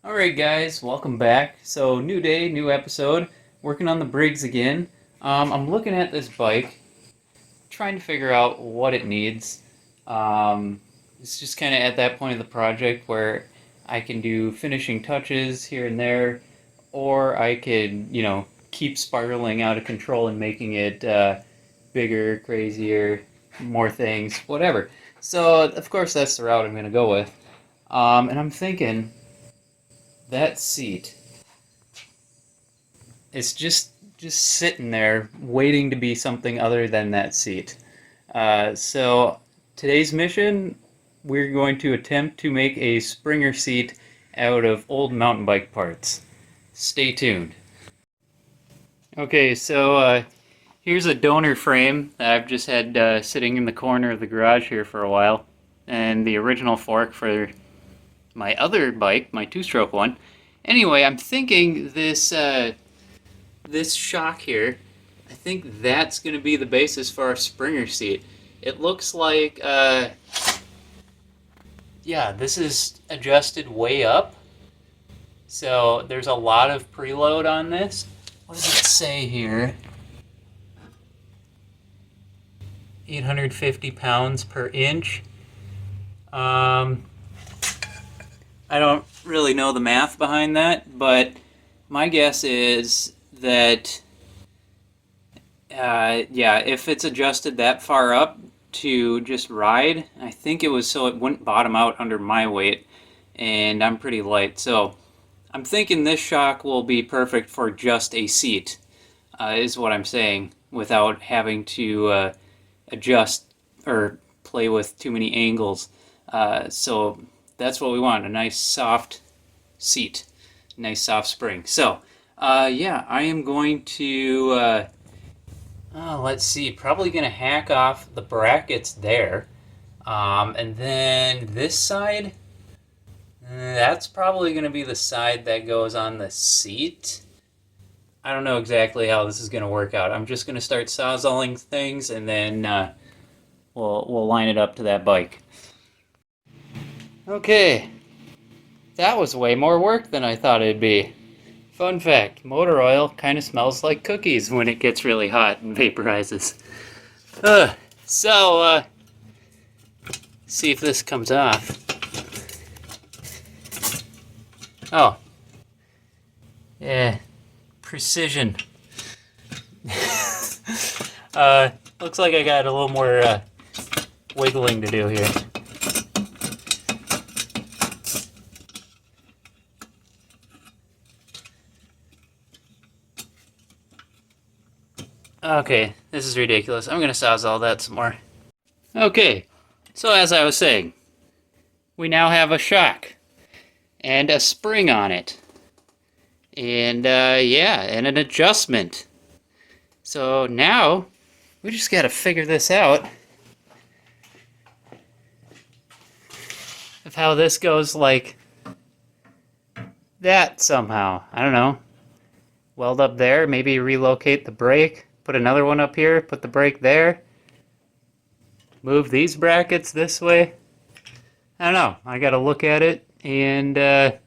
Alright guys, welcome back. So new day, new episode, working on the Briggs again. I'm looking at this bike, trying to figure out what it needs. It's just kind of at that point of the project where I can do finishing touches here and there, or I could, keep spiraling out of control and making it bigger, crazier, more things, whatever. So of course that's the route I'm going to go with. And I'm thinking that seat is just sitting there waiting to be something other than that seat. So today's mission, we're going to attempt to make a Springer seat out of old mountain bike parts. Stay tuned. Okay, so here's a donor frame that I've just had sitting in the corner of the garage here for a while, and the original fork for my other bike, my two-stroke one. Anyway, I'm thinking this shock here, I think that's going to be the basis for our Springer seat. It looks like, yeah, this is adjusted way up. So there's a lot of preload on this. What does it say here? 850 pounds per inch. I don't really know the math behind that, but my guess is that, yeah, if it's adjusted that far up to just ride, I think it was so it wouldn't bottom out under my weight, and I'm pretty light. So I'm thinking this shock will be perfect for just a seat, is what I'm saying, without having to adjust or play with too many angles. So that's what we want, a nice soft seat, nice soft spring. So, yeah, I am going to, let's see, probably going to hack off the brackets there. And then this side, that's probably going to be the side that goes on the seat. I don't know exactly how this is going to work out. I'm just going to start sawzalling things, and then we'll line it up to that bike. Okay, that was way more work than I thought it'd be. Fun fact, motor oil kind of smells like cookies when it gets really hot and vaporizes. So, see if this comes off. Oh. Yeah, precision. Looks like I got a little more wiggling to do here. Okay, this is ridiculous. I'm gonna sawzall that some more. Okay, so as I was saying, we now have a shock and a spring on it, and yeah, and an adjustment. So now we just gotta figure this out of how this goes like that somehow. I don't know. Weld up there, maybe relocate the brake. Put another one up here, put the brake there. Move these brackets this way. I don't know. I gotta look at it and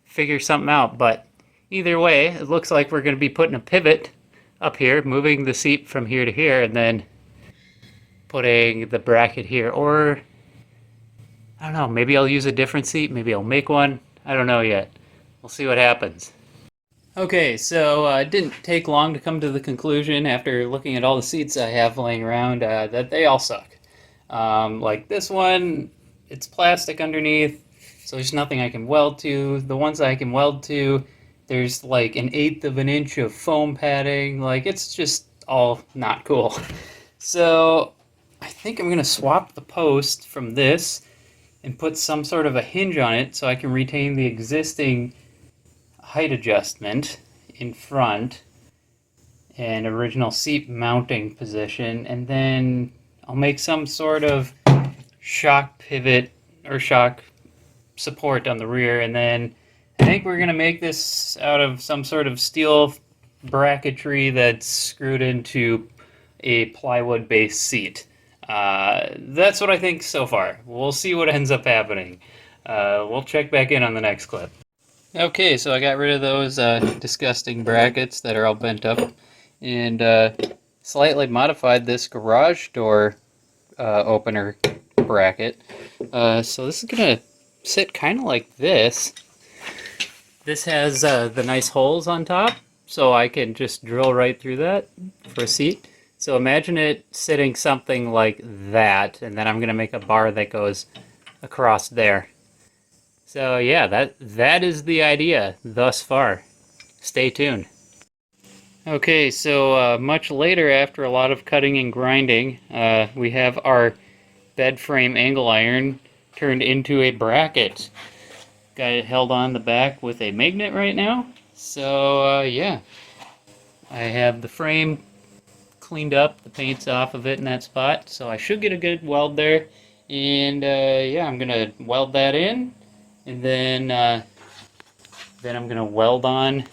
figure something out. But either way, it looks like we're gonna be putting a pivot up here, moving the seat from here to here, and then putting the bracket here. Or, I don't know, maybe I'll use a different seat. Maybe I'll make one. I don't know yet. We'll see what happens. Okay, so it didn't take long to come to the conclusion after looking at all the seats I have laying around that they all suck. Like this one, it's plastic underneath, so there's nothing I can weld to. The ones I can weld to, there's like 1/8 of an inch of foam padding. Like, it's just all not cool. So I think I'm going to swap the post from this and put some sort of a hinge on it so I can retain the existing height adjustment in front and original seat mounting position, and then I'll make some sort of shock pivot or shock support on the rear, and then I think we're going to make this out of some sort of steel bracketry that's screwed into a plywood based seat. That's what I think so far. We'll see what ends up happening. We'll check back in on the next clip. Okay, so I got rid of those disgusting brackets that are all bent up, and slightly modified this garage door opener bracket. So this is gonna sit kind of like this. This has the nice holes on top, so I can just drill right through that for a seat. So imagine it sitting something like that, and then I'm gonna make a bar that goes across there. So yeah, that is the idea thus far. Stay tuned. Okay, so much later, after a lot of cutting and grinding, we have our bed frame angle iron turned into a bracket. Got it held on the back with a magnet right now. So yeah, I have the frame cleaned up, the paint's off of it in that spot, so I should get a good weld there. And yeah, I'm gonna weld that in, and then I'm gonna weld on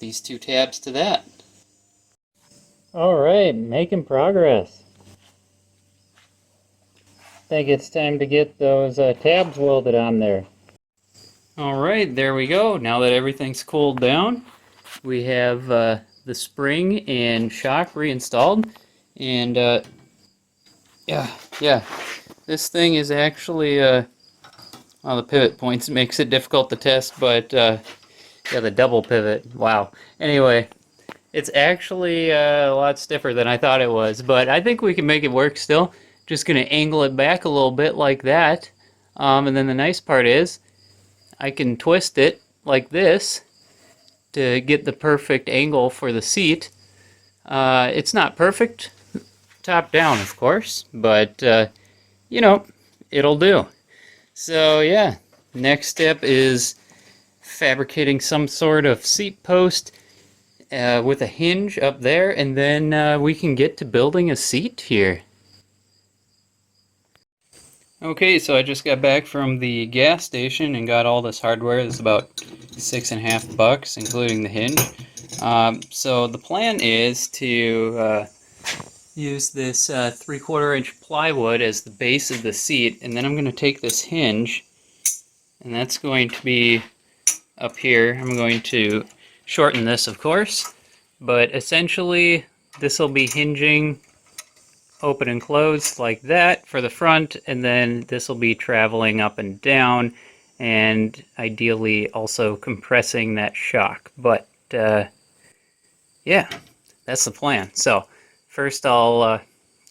these two tabs to that. All right, making progress. Think it's time to get those tabs welded on there. All right, there we go. Now that everything's cooled down, we have the spring and shock reinstalled, and yeah, this thing is actually well, the pivot points makes it difficult to test, but yeah, the double pivot, wow. Anyway, it's actually a lot stiffer than I thought it was, but I think we can make it work still. Just gonna angle it back a little bit like that, and then the nice part is I can twist it like this to get the perfect angle for the seat. It's not perfect top down, of course, but you know, it'll do. So yeah, next step is fabricating some sort of seat post with a hinge up there, and then we can get to building a seat here. Okay, so I just got back from the gas station and got all this hardware. It's about $6.50, including the hinge. So the plan is to use this 3/4 inch plywood as the base of the seat, and then I'm going to take this hinge, and that's going to be up here. I'm going to shorten this, of course, but essentially this will be hinging open and closed like that for the front, and then this will be traveling up and down, and ideally also compressing that shock. But yeah, that's the plan. So first I'll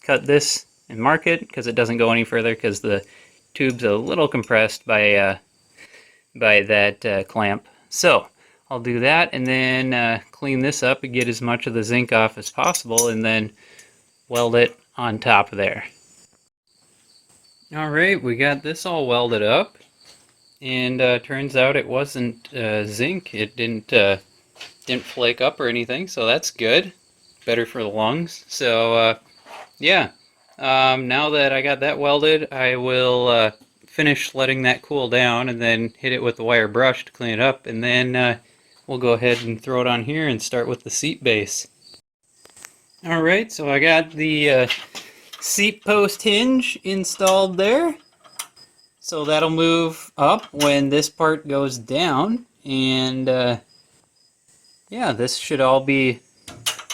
cut this and mark it, because it doesn't go any further because the tube's a little compressed by that clamp. So I'll do that, and then clean this up and get as much of the zinc off as possible, and then weld it on top there. Alright, we got this all welded up, and turns out it wasn't zinc. It didn't flake up or anything, so that's good. Better for the lungs. So yeah, now that I got that welded, I will finish letting that cool down, and then hit it with the wire brush to clean it up, and then we'll go ahead and throw it on here and start with the seat base. Alright, so I got the seat post hinge installed there. So that'll move up when this part goes down, and yeah, this should all be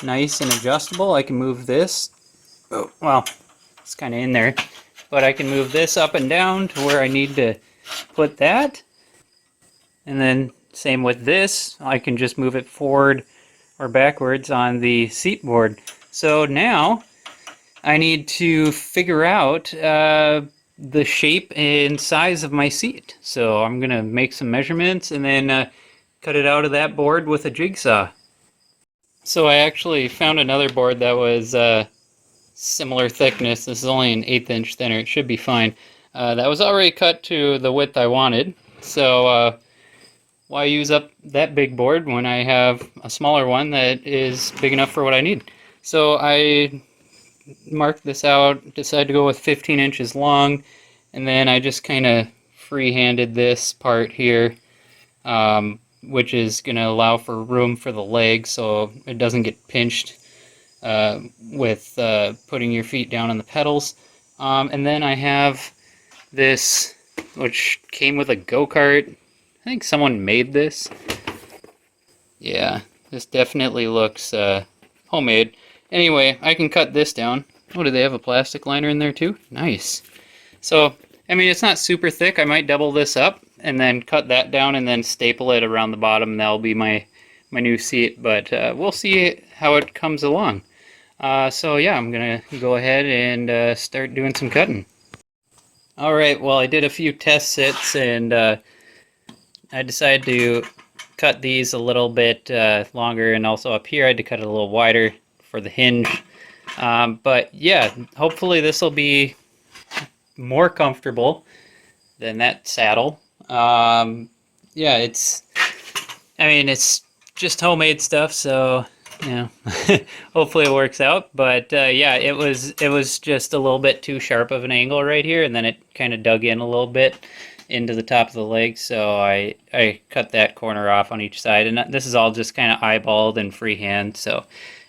nice and adjustable. I can move this. Oh, well, it's kind of in there, but I can move this up and down to where I need to put that. And then same with this, I can just move it forward or backwards on the seat board. So now I need to figure out the shape and size of my seat. So I'm going to make some measurements and then cut it out of that board with a jigsaw. So I actually found another board that was similar thickness. This is only an 1/8 inch thinner. It should be fine. That was already cut to the width I wanted. So why use up that big board when I have a smaller one that is big enough for what I need? So I marked this out, decided to go with 15 inches long, and then I just kind of free-handed this part here, which is going to allow for room for the legs so it doesn't get pinched with putting your feet down on the pedals. And then I have this, which came with a go-kart. think someone made this. Yeah, this definitely looks homemade. Anyway, I can cut this down. Oh, do they have a plastic liner in there too? Nice. So, I mean, it's not super thick. I might double this up and then cut that down and then staple it around the bottom. That'll be my new seat, but we'll see how it comes along. So yeah, I'm gonna go ahead and start doing some cutting. Alright, well, I did a few test sits, and I decided to cut these a little bit longer, and also up here I had to cut it a little wider for the hinge. But yeah, hopefully this will be more comfortable than that saddle. Yeah, I mean, it's just homemade stuff, so you know, hopefully it works out. But yeah, it was just a little bit too sharp of an angle right here, and then it kind of dug in a little bit into the top of the leg, so I cut that corner off on each side. And this is all just kind of eyeballed and freehand, so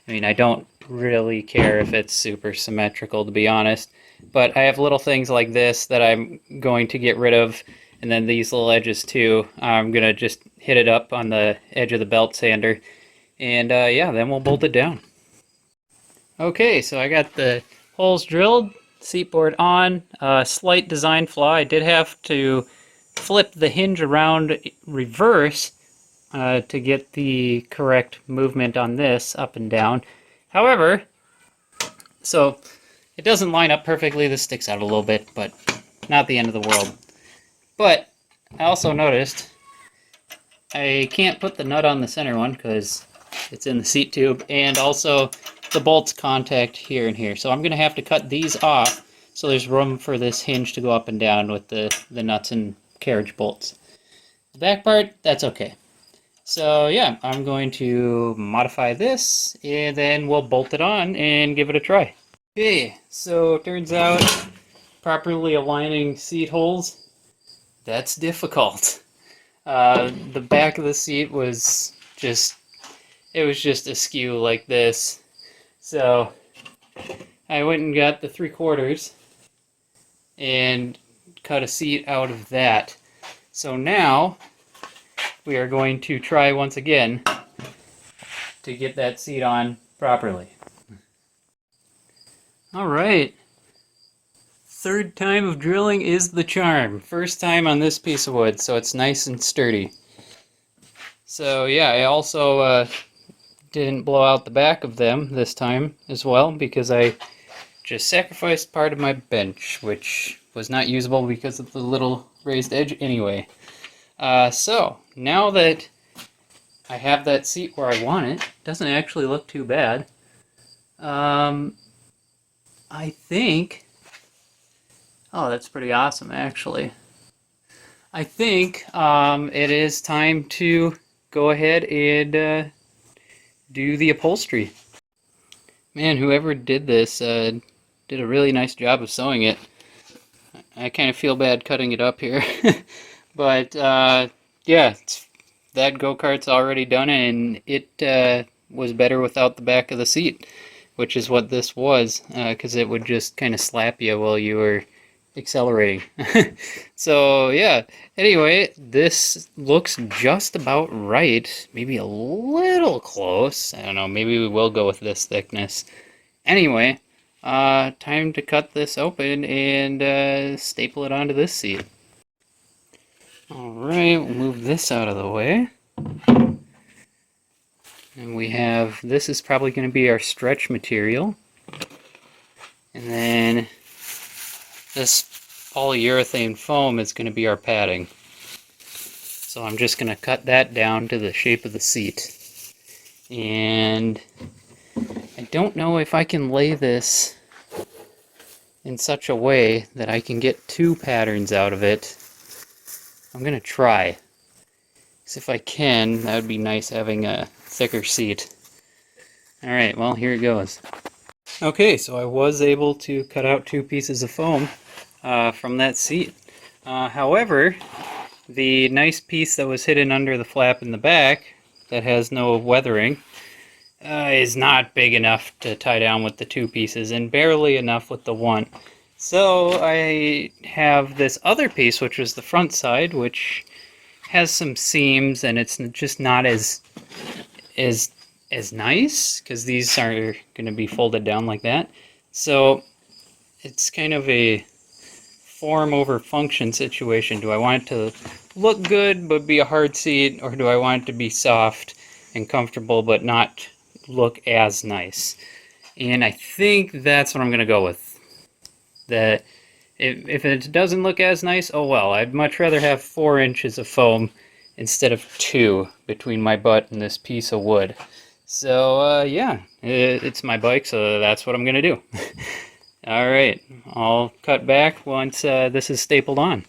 I mean, I don't really care if it's super symmetrical, to be honest. But I have little things like this that I'm going to get rid of, and then these little edges too. I'm going to just hit it up on the edge of the belt sander, and yeah, then we'll bolt it down. Okay, so I got the holes drilled, seat board on, slight design flaw. I did have to flip the hinge around reverse to get the correct movement on this up and down. However, so it doesn't line up perfectly. This sticks out a little bit, but not the end of the world. But I also noticed I can't put the nut on the center one because it's in the seat tube, and also the bolts contact here and here. So I'm going to have to cut these off so there's room for this hinge to go up and down with the nuts and carriage bolts. The back part, that's okay. So yeah, I'm going to modify this, and then we'll bolt it on and give it a try. Okay, so it turns out properly aligning seat holes, that's difficult. The back of the seat was just askew like this. So I went and got the 3/4 and cut a seat out of that. So now we are going to try once again to get that seat on properly. Alright, third time of drilling is the charm. First time on this piece of wood, so it's nice and sturdy. So yeah, I also didn't blow out the back of them this time as well, because I just sacrificed part of my bench, which was not usable because of the little raised edge anyway. So now that I have that seat where I want it, doesn't actually look too bad. I think, oh, that's pretty awesome actually. I think it is time to go ahead and do the upholstery. Man, whoever did this did a really nice job of sewing it. I kind of feel bad cutting it up here. But yeah, that go-kart's already done, and it was better without the back of the seat, which is what this was, because it would just kind of slap you while you were accelerating. So yeah, anyway, this looks just about right, maybe a little close. I don't know, maybe we will go with this thickness. Anyway, time to cut this open and staple it onto this seat. Alright, we'll move this out of the way. And we have, this is probably going to be our stretch material. And then this polyurethane foam is going to be our padding. So I'm just going to cut that down to the shape of the seat. And I don't know if I can lay this in such a way that I can get two patterns out of it. I'm going to try. Because if I can, that would be nice having a thicker seat. Alright, well, here it goes. Okay, so I was able to cut out two pieces of foam from that seat. However, the nice piece that was hidden under the flap in the back that has no weathering is not big enough to tie down with the two pieces, and barely enough with the one. So I have this other piece, which was the front side, which has some seams, and it's just not as nice, because these are going to be folded down like that. So it's kind of a form over function situation. Do I want it to look good but be a hard seat, or do I want it to be soft and comfortable but not look as nice? And I think that's what I'm going to go with. That if it doesn't look as nice, oh well. I'd much rather have 4 inches of foam instead of 2 between my butt and this piece of wood. So yeah, it's my bike, so that's what I'm going to do. Alright, I'll cut back once this is stapled on.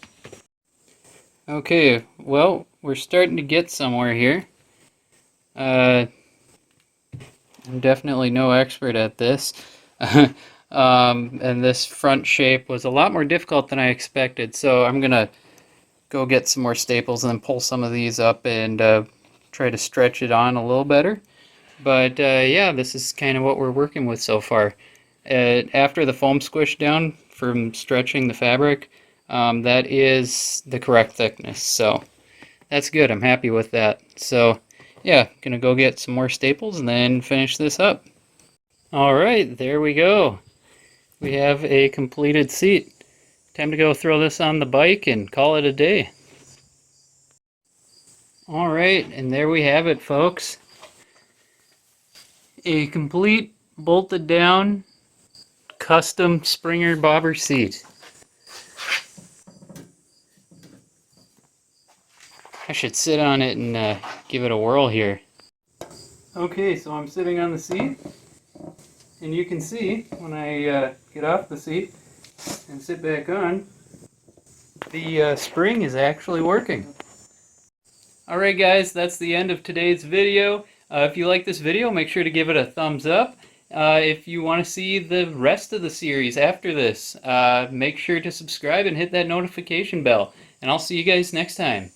Okay, well, we're starting to get somewhere here. I'm definitely no expert at this. And this front shape was a lot more difficult than I expected, so I'm going to go get some more staples and then pull some of these up and try to stretch it on a little better. But yeah, this is kind of what we're working with so far. After the foam squished down from stretching the fabric, that is the correct thickness, so that's good. I'm happy with that. So yeah, gonna go get some more staples and then finish this up. Alright, there we go. We have a completed seat. Time to go throw this on the bike and call it a day. Alright, and there we have it, folks. A complete bolted down custom Springer bobber seat. I should sit on it and give it a whirl here. Okay, so I'm sitting on the seat, and you can see when I get off the seat and sit back on, the spring is actually working. Alright guys, that's the end of today's video. If you like this video, make sure to give it a thumbs up. If you want to see the rest of the series after this, make sure to subscribe and hit that notification bell. And I'll see you guys next time.